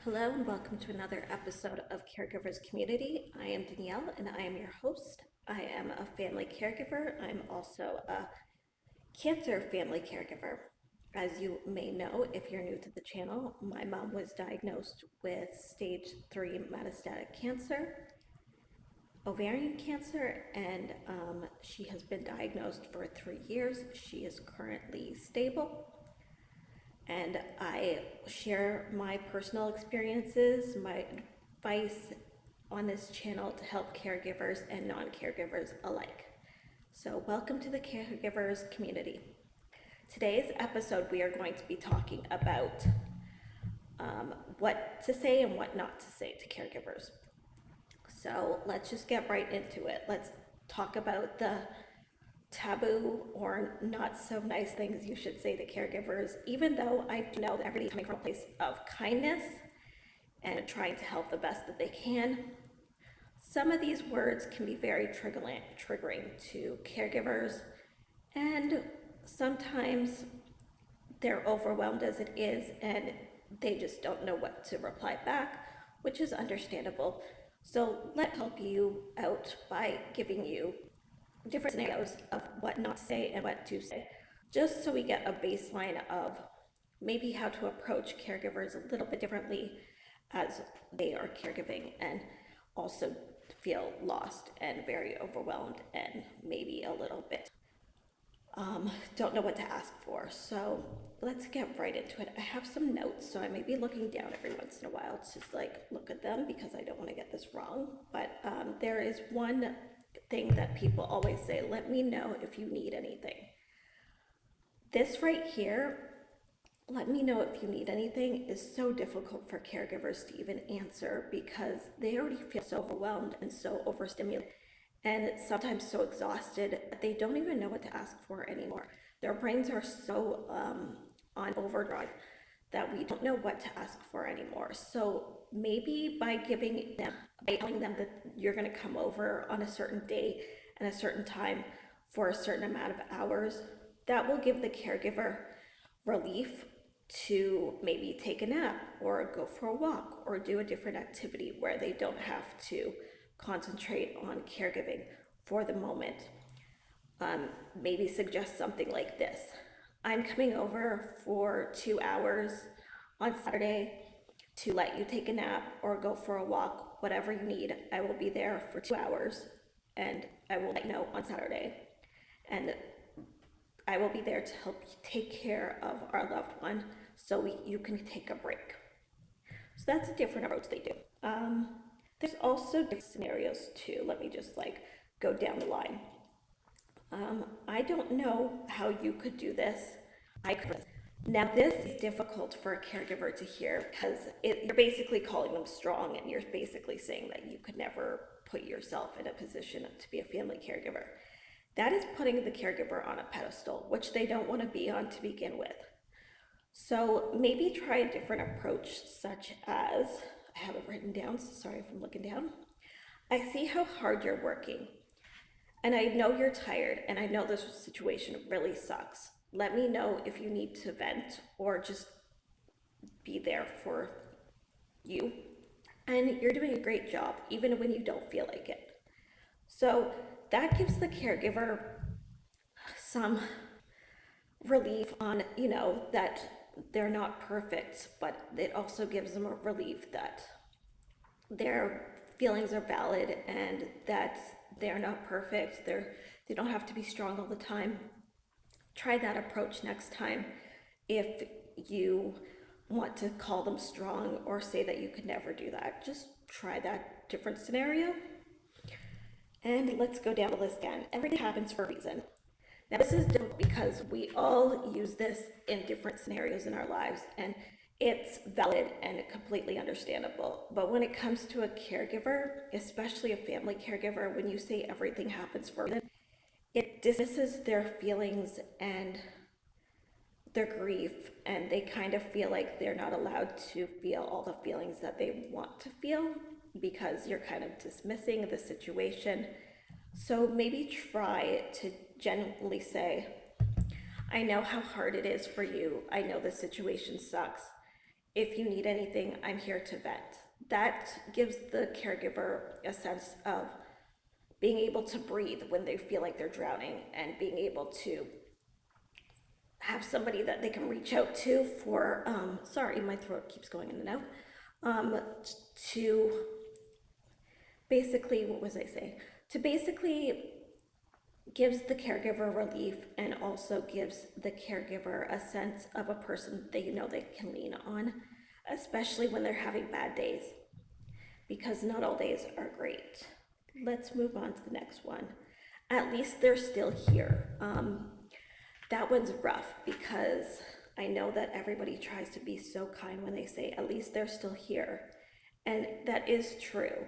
Hello and welcome to another episode of Caregivers Community. I am Danielle and I am your host. I am a family caregiver. I'm also a cancer family caregiver. As you may know, if you're new to the channel, my mom was diagnosed with stage 3 metastatic cancer, ovarian cancer, and she has been diagnosed for 3 years. She is currently stable. And I share my personal experiences, my advice on this channel to help caregivers and non-caregivers alike. So welcome to the Caregivers community. Today's episode, we are going to be talking about what to say and what not to say to caregivers. So let's just get right into it. Let's talk about the taboo or not so nice things you should say to caregivers, even though I know that everybody's coming from a place of kindness and trying to help the best that they can. Some of these words can be very triggering to caregivers, and sometimes they're overwhelmed as it is and they just don't know what to reply back, which is understandable. So let's help you out by giving you different scenarios of what not to say and what to say, just so we get a baseline of maybe how to approach caregivers a little bit differently as they are caregiving and also feel lost and very overwhelmed and maybe a little bit don't know what to ask for. So let's get right into it. I have some notes, so I may be looking down every once in a while to just like look at them because I don't want to get this wrong. But there is one thing that people always say: let me know if you need anything. This right here, let me know if you need anything, is so difficult for caregivers to even answer because they already feel so overwhelmed and so overstimulated and sometimes so exhausted that they don't even know what to ask for anymore. Their brains are so on overdrive that we don't know what to ask for anymore. So maybe by telling them that you're going to come over on a certain day and a certain time for a certain amount of hours, that will give the caregiver relief to maybe take a nap or go for a walk or do a different activity where they don't have to concentrate on caregiving for the moment. Maybe suggest something like this: I'm coming over for 2 hours on Saturday to let you take a nap or go for a walk, whatever you need. I will be there for 2 hours and I will let you know on Saturday. And I will be there to help you take care of our loved one so you can take a break. So that's a different approach they do. There's also different scenarios too. Let me just like go down the line. I don't know how you could do this. I could. Now this is difficult for a caregiver to hear because you're basically calling them strong and you're basically saying that you could never put yourself in a position to be a family caregiver. That is putting the caregiver on a pedestal, which they don't want to be on to begin with. So maybe try a different approach, such as, I have it written down, so sorry if I'm looking down. I see how hard you're working, and I know you're tired, and I know this situation really sucks. Let me know if you need to vent or just be there for you. And you're doing a great job, even when you don't feel like it. So that gives the caregiver some relief on, that they're not perfect, but it also gives them a relief that their feelings are valid and that they're not perfect. They don't have to be strong all the time. Try that approach next time if you want to call them strong or say that you could never do that. Just try that different scenario. And let's go down the list again. Everything happens for a reason. Now this is difficult because we all use this in different scenarios in our lives, and it's valid and completely understandable. But when it comes to a caregiver, especially a family caregiver, when you say everything happens for a reason, it dismisses their feelings and their grief, and they kind of feel like they're not allowed to feel all the feelings that they want to feel because you're kind of dismissing the situation. So maybe try to genuinely say, I know how hard it is for you. I know the situation sucks. if you need anything, I'm here to vent. That gives the caregiver a sense of being able to breathe when they feel like they're drowning, and being able to have somebody that they can reach out to for, sorry, my throat keeps going in and out, to basically, what was I saying? To basically gives the caregiver relief, and also gives the caregiver a sense of a person they know they can lean on, especially when they're having bad days, because not all days are great. Let's move on to the next one. At least they're still here. That one's rough, because I know that everybody tries to be so kind when they say, at least they're still here. And that is true.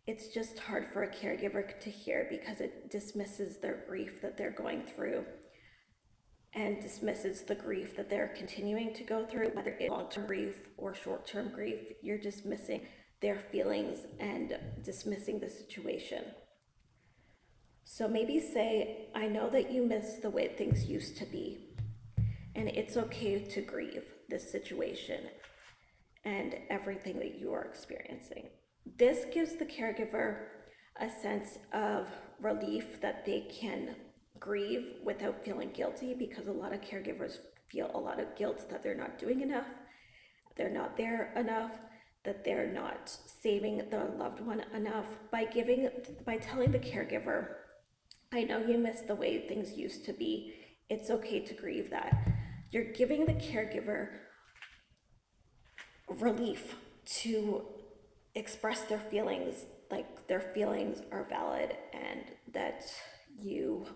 It's just hard for a caregiver to hear, because it dismisses their grief that they're going through, and dismisses the grief that they're continuing to go through, whether it's long-term grief or short-term grief. You're dismissing their feelings and dismissing the situation. So maybe say, I know that you miss the way things used to be, and it's okay to grieve this situation and everything that you are experiencing. This gives the caregiver a sense of relief, that they can grieve without feeling guilty, because a lot of caregivers feel a lot of guilt that they're not doing enough, they're not there enough, that they're not saving their loved one enough. By telling the caregiver, I know you miss the way things used to be, it's okay to grieve that. You're giving the caregiver relief to express their feelings, like their feelings are valid, and that you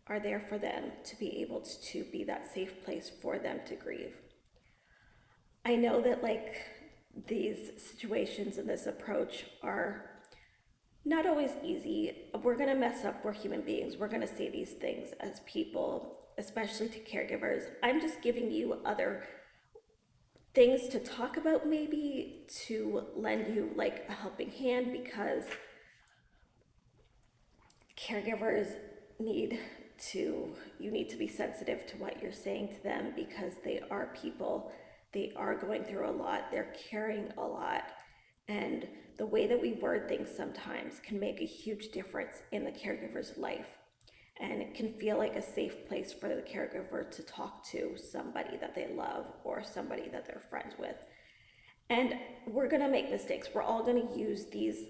are there for them, to be able to be that safe place for them to grieve. I know that these situations and this approach are not always easy. We're gonna mess up, we're human beings, we're gonna say these things as people, especially to caregivers. I'm just giving you other things to talk about, maybe to lend you a helping hand, because caregivers you need to be sensitive to what you're saying to them, because they are people, they are going through a lot, they're carrying a lot, and the way that we word things sometimes can make a huge difference in the caregiver's life. And it can feel like a safe place for the caregiver to talk to somebody that they love, or somebody that they're friends with. And we're gonna make mistakes. We're all gonna use these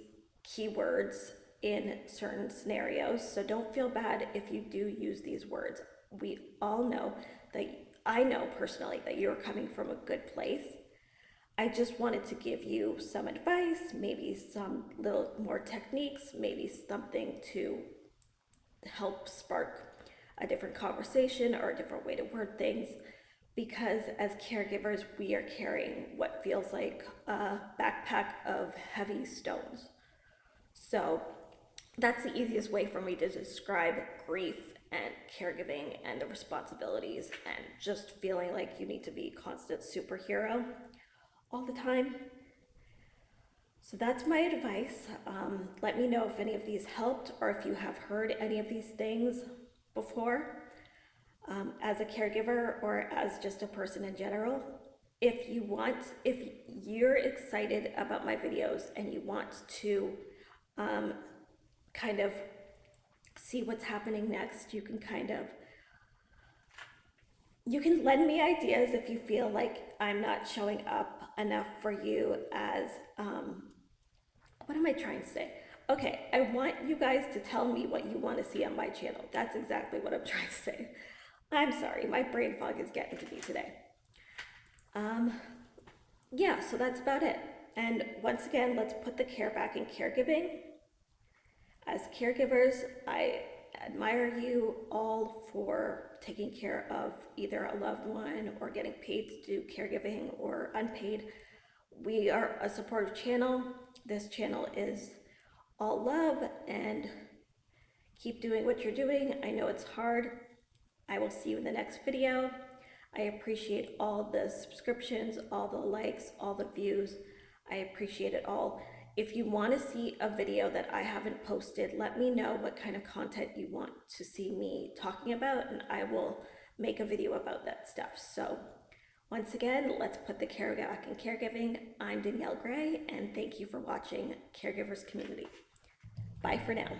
keywords in certain scenarios, so don't feel bad if you do use these words. We all know that, I know personally that you're coming from a good place. I just wanted to give you some advice, maybe some little more techniques, maybe something to help spark a different conversation or a different way to word things, because as caregivers, we are carrying what feels like a backpack of heavy stones. So that's the easiest way for me to describe grief and caregiving and the responsibilities, and just feeling like you need to be a constant superhero all the time. So that's my advice. Let me know if any of these helped, or if you have heard any of these things before, as a caregiver or as just a person in general. If you're excited about my videos and you want to kind of see what's happening next, you can lend me ideas if you feel like I'm not showing up enough for you as, what am I trying to say? Okay, I want you guys to tell me what you want to see on my channel. That's exactly what I'm trying to say. I'm sorry, my brain fog is getting to me today. Yeah, so that's about it. And once again, let's put the care back in caregiving. As caregivers, I admire you all for taking care of either a loved one or getting paid to do caregiving, or unpaid. We are a supportive channel. This channel is all love, and keep doing what you're doing. I know it's hard. I will see you in the next video. I appreciate all the subscriptions, all the likes, all the views. I appreciate it all. If you want to see a video that I haven't posted, let me know what kind of content you want to see me talking about, and I will make a video about that stuff. So Once again, let's put the care back in caregiving. I'm Danielle Gray, and thank you for watching Caregivers Community. Bye for now.